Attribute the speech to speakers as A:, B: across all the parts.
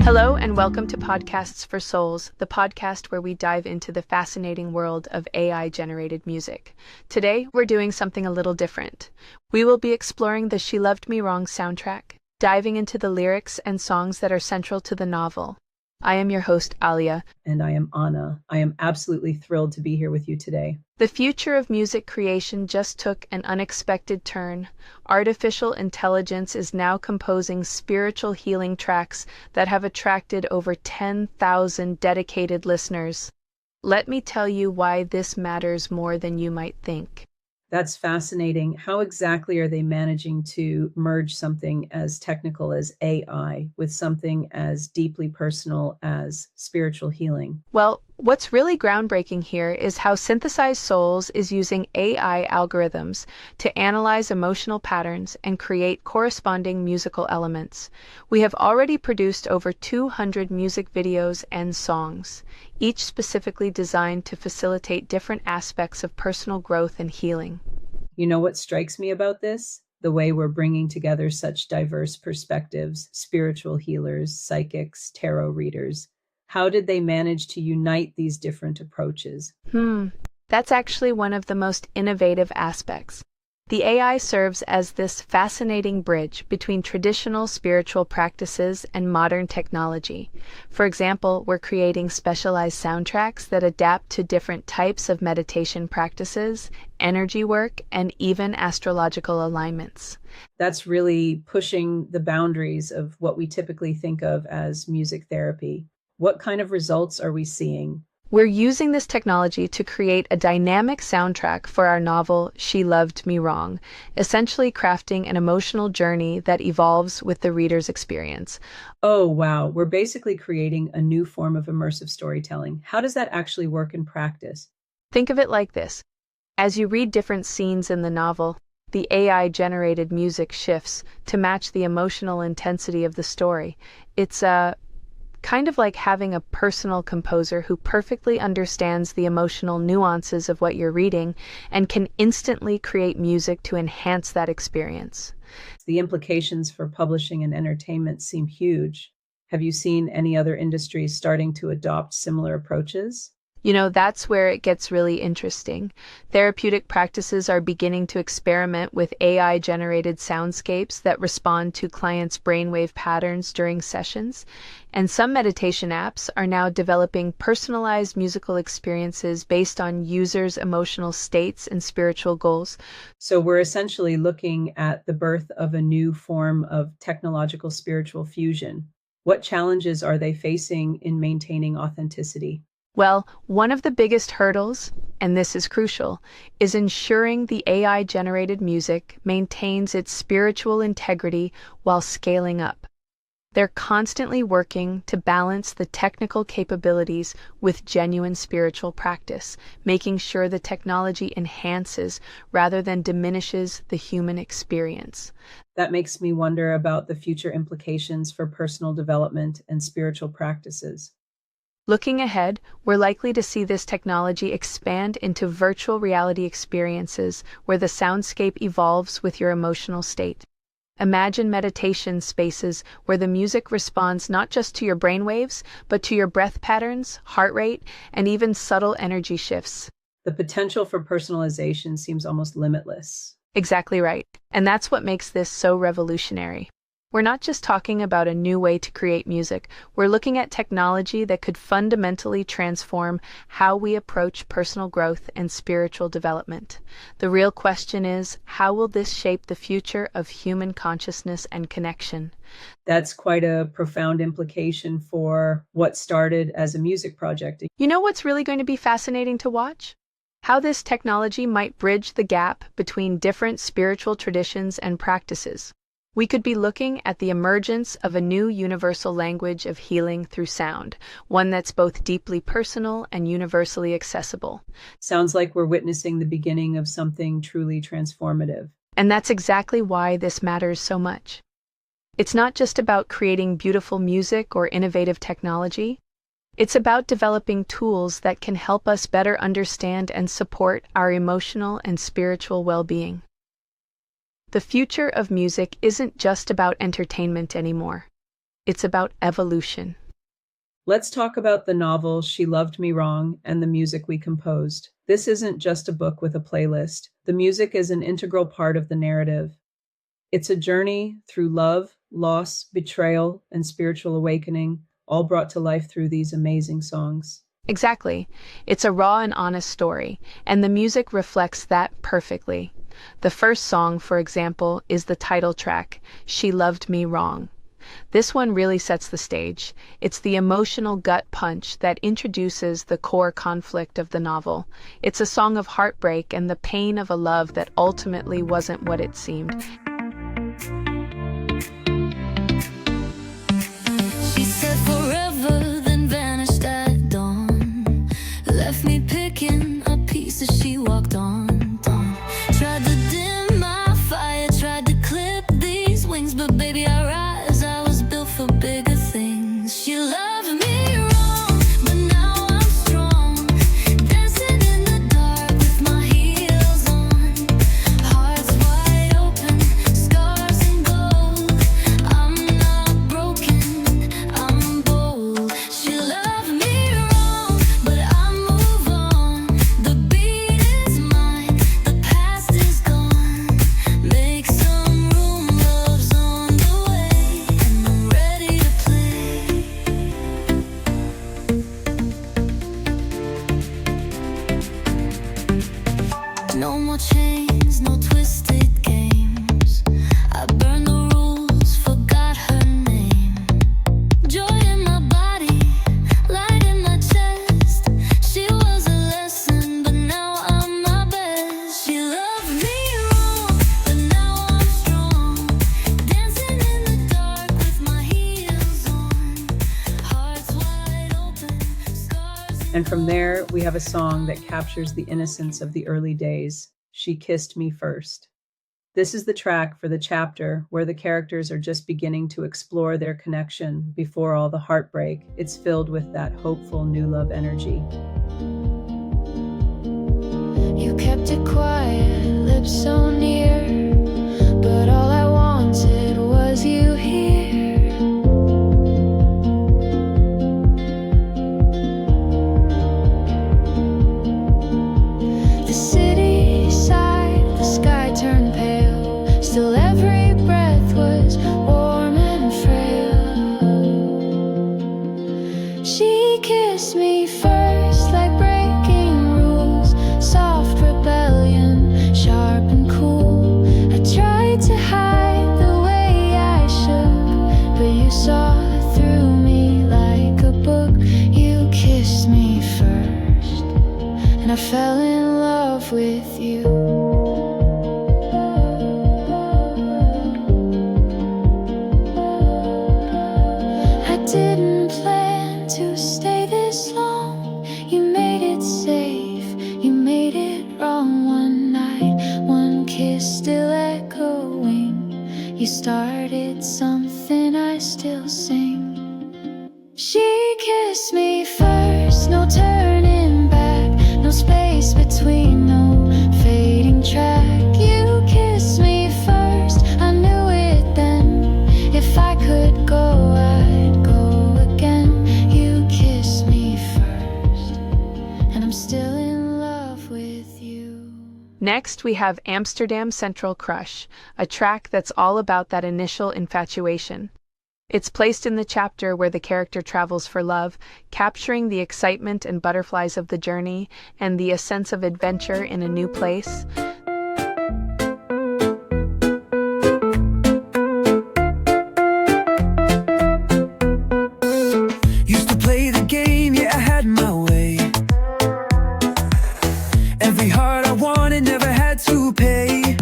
A: Hello and welcome to Podcasts for Souls, the podcast where we dive into the fascinating world of AI-generated music. Today, we're doing something a little different. We will be exploring the She Loved Me Wrong soundtrack, diving into the lyrics and songs that are central to the novel. I am your host, Alia.
B: And I am Anna. I am absolutely thrilled to be here with you today.
A: The future of music creation just took an unexpected turn. Artificial intelligence is now composing spiritual healing tracks that have attracted over 10,000 dedicated listeners. Let me tell you why this matters more than you might think.
B: That's fascinating. How exactly are they managing to merge something as technical as AI with something as deeply personal as spiritual healing?
A: Well, what's really groundbreaking here is how Synthesized Souls is using AI algorithms to analyze emotional patterns and create corresponding musical elements. We have already produced over 200 music videos and songs, each specifically designed to facilitate different aspects of personal growth and healing.
B: You know what strikes me about this? The way we're bringing together such diverse perspectives, spiritual healers, psychics, tarot readers. How did they manage to unite these different approaches?
A: That's actually one of the most innovative aspects. The AI serves as this fascinating bridge between traditional spiritual practices and modern technology. For example, we're creating specialized soundtracks that adapt to different types of meditation practices, energy work, and even astrological alignments.
B: That's really pushing the boundaries of what we typically think of as music therapy. What kind of results are we seeing?
A: We're using this technology to create a dynamic soundtrack for our novel, She Loved Me Wrong, essentially crafting an emotional journey that evolves with the reader's experience.
B: Oh, wow. We're basically creating a new form of immersive storytelling. How does that actually work in practice?
A: Think of it like this. As you read different scenes in the novel, the AI-generated music shifts to match the emotional intensity of the story. It's kind of like having a personal composer who perfectly understands the emotional nuances of what you're reading and can instantly create music to enhance that experience.
B: The implications for publishing and entertainment seem huge. Have you seen any other industries starting to adopt similar approaches?
A: That's where it gets really interesting. Therapeutic practices are beginning to experiment with AI-generated soundscapes that respond to clients' brainwave patterns during sessions. And some meditation apps are now developing personalized musical experiences based on users' emotional states and spiritual goals.
B: So we're essentially looking at the birth of a new form of technological spiritual fusion. What challenges are they facing in maintaining authenticity?
A: Well, one of the biggest hurdles, and this is crucial, is ensuring the AI-generated music maintains its spiritual integrity while scaling up. They're constantly working to balance the technical capabilities with genuine spiritual practice, making sure the technology enhances rather than diminishes the human experience.
B: That makes me wonder about the future implications for personal development and spiritual practices.
A: Looking ahead, we're likely to see this technology expand into virtual reality experiences where the soundscape evolves with your emotional state. Imagine meditation spaces where the music responds not just to your brainwaves, but to your breath patterns, heart rate, and even subtle energy shifts.
B: The potential for personalization seems almost limitless.
A: Exactly right. And that's what makes this so revolutionary. We're not just talking about a new way to create music. We're looking at technology that could fundamentally transform how we approach personal growth and spiritual development. The real question is, how will this shape the future of human consciousness and connection?
B: That's quite a profound implication for what started as a music project.
A: You know what's really going to be fascinating to watch? How this technology might bridge the gap between different spiritual traditions and practices. We could be looking at the emergence of a new universal language of healing through sound, one that's both deeply personal and universally accessible.
B: Sounds like we're witnessing the beginning of something truly transformative.
A: And that's exactly why this matters so much. It's not just about creating beautiful music or innovative technology. It's about developing tools that can help us better understand and support our emotional and spiritual well-being. The future of music isn't just about entertainment anymore. It's about evolution.
B: Let's talk about the novel She Loved Me Wrong and the music we composed. This isn't just a book with a playlist. The music is an integral part of the narrative. It's a journey through love, loss, betrayal, and spiritual awakening, all brought to life through these amazing songs.
A: Exactly. It's a raw and honest story, and the music reflects that perfectly. The first song, for example, is the title track, She Loved Me Wrong. This one really sets the stage. It's the emotional gut punch that introduces the core conflict of the novel. It's a song of heartbreak and the pain of a love that ultimately wasn't what it seemed.
C: She said forever, then vanished at dawn. Left me picking up pieces she walked on. Tried to dim my fire, tried to clip these wings, but baby, I rise. I was built for bigger things. She loved me wrong, but now I'm strong. Dancing in the dark with my heels on. Hearts wide open, scars and gold. I'm not broken, I'm bold. She loved me wrong, but I move on. The beat is mine, the past is gone. Make some room, love's on the way, and I'm ready to play. No more chains, no twisted games. I burned the rules, forgot her name. Joy in my body, light in my chest. She was a lesson, but now I'm my best. She loved me wrong, but now I'm strong. Dancing in the dark with my heels on. Hearts wide open, scars and
B: And from there, we have a song that captures the innocence of the early days, She Kissed Me First. This is the track for the chapter where the characters are just beginning to explore their connection before all the heartbreak. It's filled with that hopeful new love energy.
C: You kept it quiet, lips so near, but all I wanted was you here. The city sighed, the sky turned pale. Still every breath was warm and frail. She kissed me first like breaking rules. Soft rebellion, sharp and cool. I tried to hide the way I shook, but you saw through me like a book. You kissed me first, and I fell in love with you. I didn't plan to stay this long. You made it safe, you made it wrong one night. One kiss still echoing. You started something I still sing. She kissed me first, no turning back, no space between, no fading track. You kissed me first, I knew it then. If I could go, I'd go again. You kissed me first, and I'm still in love with you.
A: Next, we have Amsterdam Central Crush, a track that's all about that initial infatuation. It's placed in the chapter where the character travels for love, capturing the excitement and butterflies of the journey and the sense of adventure in a new place.
D: Used to play the game, yeah, I had my way. Every heart I wanted, never had to pay.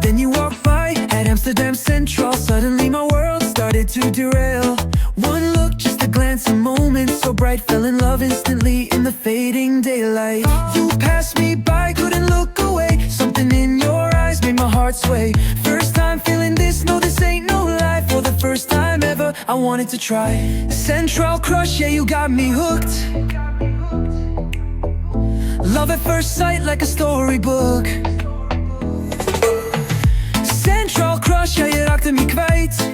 D: Then you walked by at Amsterdam Central. Suddenly my world started to derail. One look, just a glance, a moment so bright. Fell in love instantly in the fading daylight. You passed me by, couldn't look away. Something in your eyes made my heart sway. First time feeling this, no, this ain't no lie. For the first time ever, I wanted to try. Central crush, yeah, you got me hooked. Love at first sight, like a storybook. Central crush, ja, je raakte me kwijt.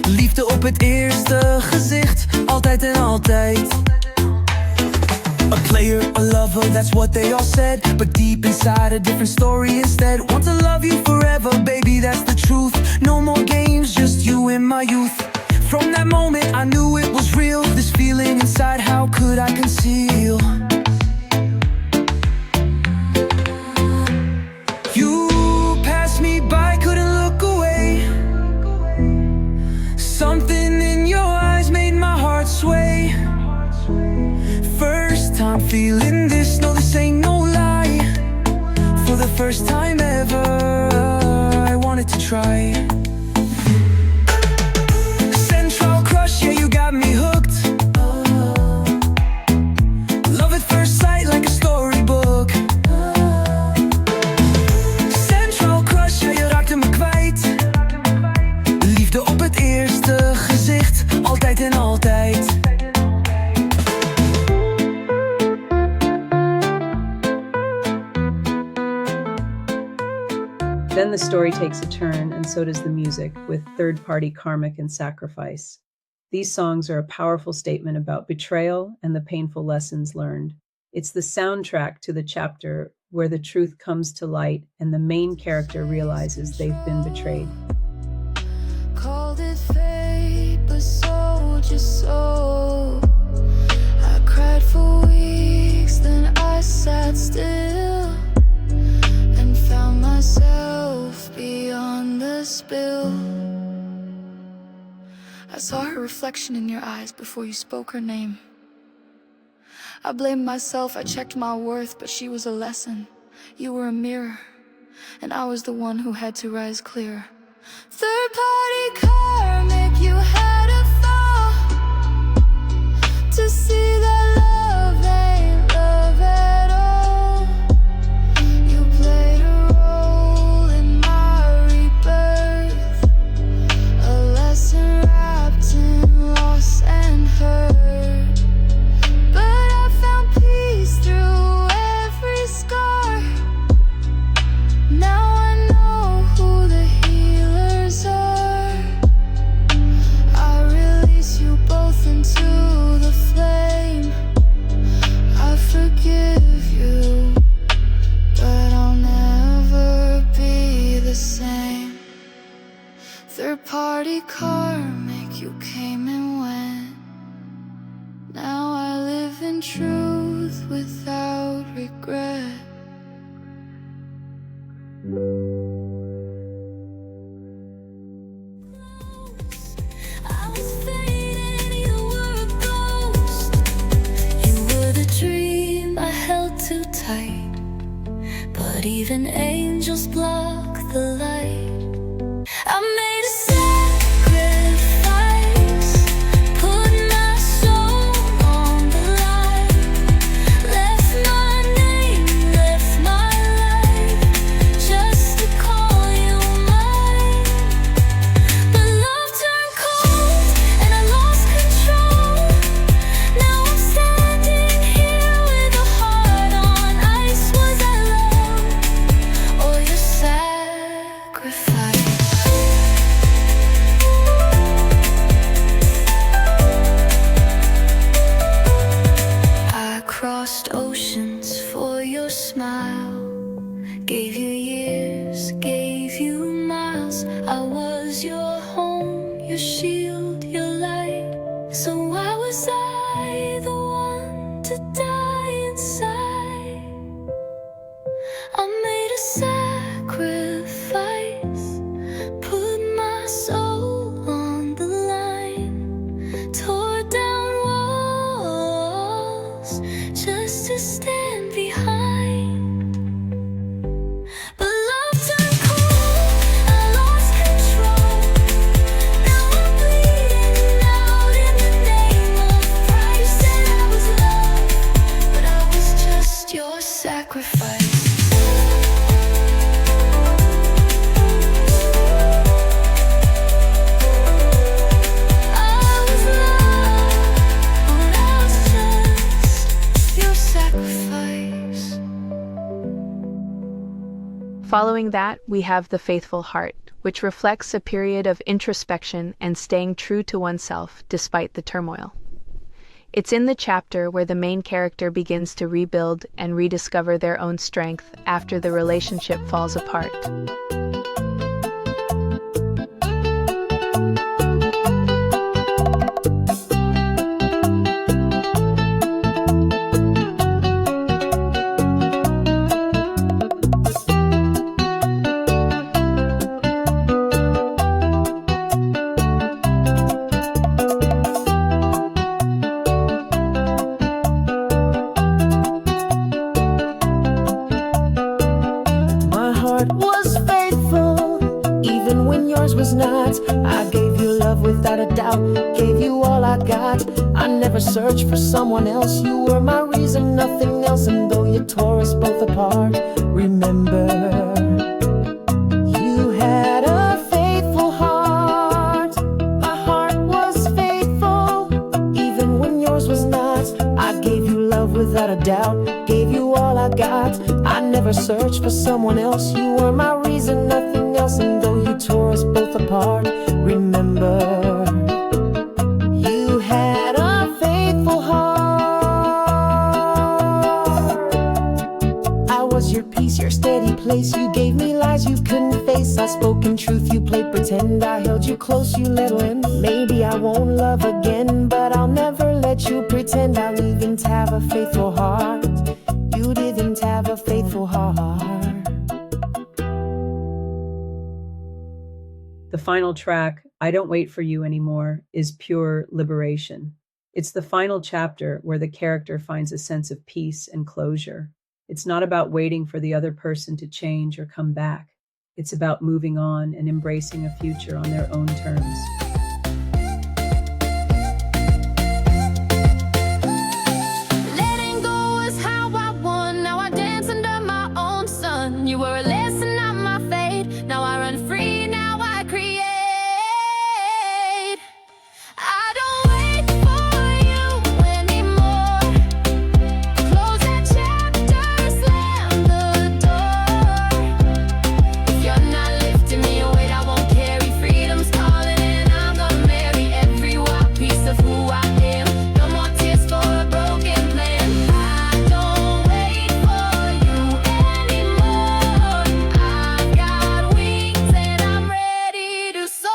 D: Lief Liefde op het eerste gezicht, altijd en altijd. A player, a lover, that's what they all said. But deep inside a different story instead. Want to love you forever, baby, that's the truth. No more games, just you in my youth. From that moment I knew it was real. This feeling inside, how could I conceal? You passed me by, couldn't look away. Something in your eyes made my heart sway. First time feeling this, no this ain't no lie. For the first time ever, I wanted to try. Central crush, yeah you got me hooked. Love at first sight like a storybook. Central crush, ja je raakte me kwijt. Liefde op het eerste gezicht, altijd en altijd.
B: Then the story takes a turn, and so does the music, with third-party Karmic and Sacrifice. These songs are a powerful statement about betrayal and the painful lessons learned. It's the soundtrack to the chapter where the truth comes to light and the main character realizes they've been betrayed.
C: Called it fate, but so just so. I cried for weeks, then I sat still and found myself beyond the spill. I saw her reflection in your eyes before you spoke her name. I blamed myself, I checked my worth, but she was a lesson. You were a mirror, and I was the one who had to rise clear. Third-party karmic, you had to fall to see that love ain't love at all. You played a role in my rebirth, a lesson wrapped in loss and hurt. But I found peace through every scar. Now I know who the healers are. I release you both into the flame. I forgive you, but I'll never be the same. Third-party karmic, you came and went. Now I live in truth without regret. I was fading, you were a ghost. You were the dream I held too tight, but even angels block the light. I made a sacrifice, put my soul on the line, left my name, left my life, just to call you mine. But love turned cold and I lost control. Now I'm standing here with a heart on ice. Was I love or your sacrifice? I crossed oceans for your smile, gave you years, gave you miles. I was your home, your shield, your light. So why was I the one to die inside? I made a sacrifice, put my soul on the line, tore down walls just to stand behind. But love turned cold, I lost control. Now I'm bleeding out in the name of Christ. Said I was loved, but I was just your sacrifice. I was loved, but I was just your sacrifice.
A: Following that, we have The Faithful Heart, which reflects a period of introspection and staying true to oneself despite the turmoil. It's in the chapter where the main character begins to rebuild and rediscover their own strength after the relationship falls apart.
D: Was faithful, even when yours was not. I gave you love without a doubt, gave you all I got. I never searched for someone else, you were my reason, nothing else. And though you tore us both apart, remember, you had a faithful heart. My heart was faithful, even when yours was not. I gave you love without a doubt, gave you all I got. I never searched for someone else, you were my reason, nothing else. And though you tore us both apart, remember, you had a faithful heart. I was your peace, your steady place. You gave me lies you couldn't face. I spoke in truth, you played pretend. I held you close, you let in. Maybe I won't love again, but I'll never let you pretend I didn't have a faithful heart. You didn't have a faithful heart.
B: The final track, I Don't Wait for You Anymore, is pure liberation. It's the final chapter where the character finds a sense of peace and closure. It's not about waiting for the other person to change or come back. It's about moving on and embracing a future on their own terms.
C: Letting go is how I won. Now I dance under my own sun. You were a lesson, not my fate. Now I run free, now I create. I don't wait for you anymore. Close that chapter, slam the door. If you're not lifting me a weight, I won't carry. Freedom's calling and I'm gonna marry every wild piece of who I am. No more tears for a broken plan. I don't wait for you anymore. I've got wings and I'm ready to soar.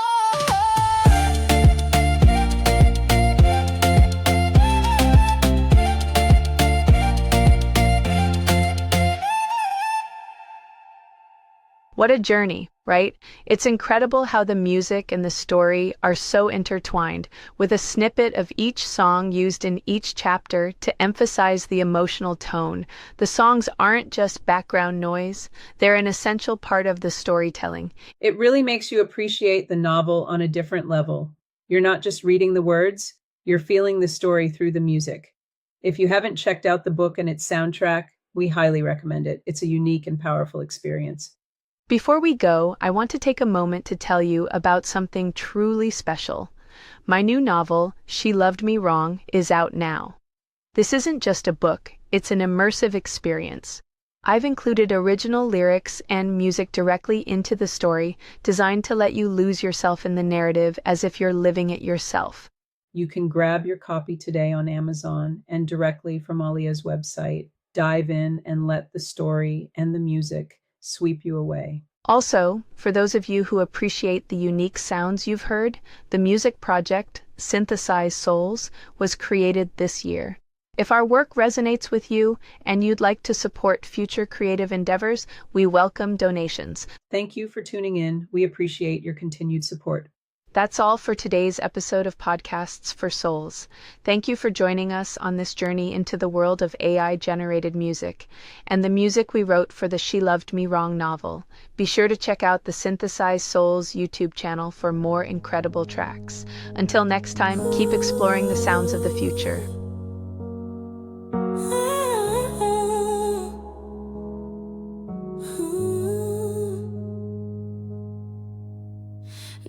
A: What a journey, right? It's incredible how the music and the story are so intertwined, with a snippet of each song used in each chapter to emphasize the emotional tone. The songs aren't just background noise, they're an essential part of the storytelling.
B: It really makes you appreciate the novel on a different level. You're not just reading the words, you're feeling the story through the music. If you haven't checked out the book and its soundtrack, we highly recommend it. It's a unique and powerful experience.
A: Before we go, I want to take a moment to tell you about something truly special. My new novel, She Loved Me Wrong, is out now. This isn't just a book, it's an immersive experience. I've included original lyrics and music directly into the story, designed to let you lose yourself in the narrative as if you're living it yourself.
B: You can grab your copy today on Amazon and directly from Alia's website. Dive in and let the story and the music sweep you away.
A: Also, for those of you who appreciate the unique sounds you've heard, the music project, Synthesized Souls, was created this year. If our work resonates with you and you'd like to support future creative endeavors, we welcome donations.
B: Thank you for tuning in. We appreciate your continued support.
A: That's all for today's episode of Podcasts for Souls. Thank you for joining us on this journey into the world of AI-generated music and the music we wrote for the She Loved Me Wrong novel. Be sure to check out the Synthesized Souls YouTube channel for more incredible tracks. Until next time, keep exploring the sounds of the future.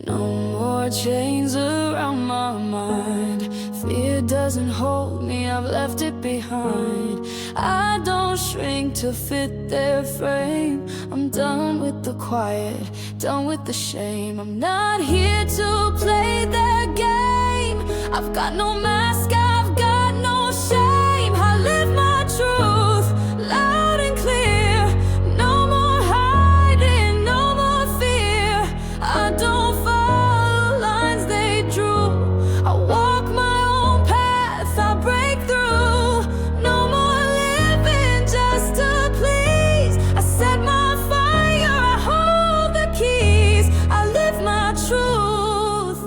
C: No more chains around my mind. Fear doesn't hold me, I've left it behind. I don't shrink to fit their frame. I'm done with the quiet, done with the shame. I'm not here to play their game. I've got no mask, I've got no shame. I live my truth, loud and clear. No more hiding, no more fear. I don't follow lines they drew. I walk my own path, I break through. No more living just to please. I set my fire, I hold the keys. I live my truth.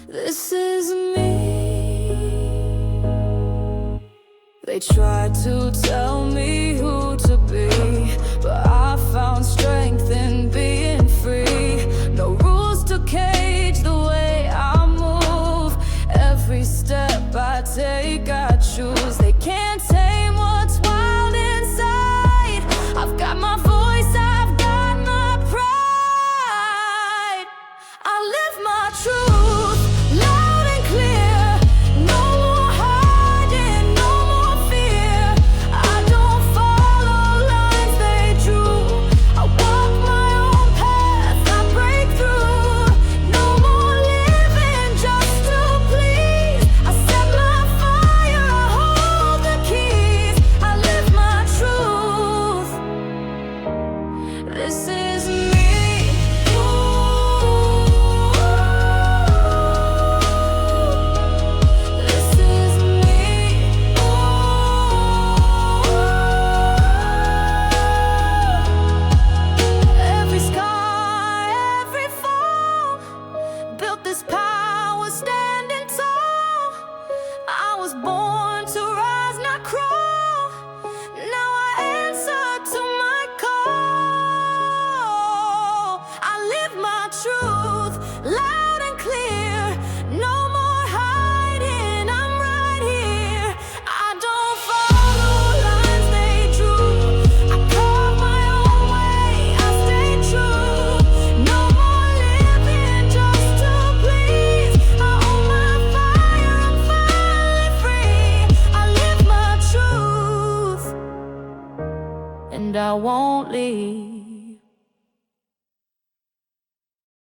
C: This is me. They tried to tell me who to be, but I found strength in being free. No rules to cage the way I move. Every step I take, I choose. They can't tame what's wild inside. I've got my voice, I've got my pride. I live my truth, loud and clear. No more hiding, no more fear. I don't follow lines they drew. I walk my own path, I break through. No more living just to please. I set my fire, I hold the keys. I live my truth. This is me. This is me. Every scar, every fall, built this power standing tall. I was born to rise, not crawl. Now I answer to my call. I live my truth, loud and clear. No more hiding, I'm right here. I don't follow lines they drew. I carve my own way, I stay true. No more living just to please. I own my fire, I'm finally free. I live my truth, and I won't leave.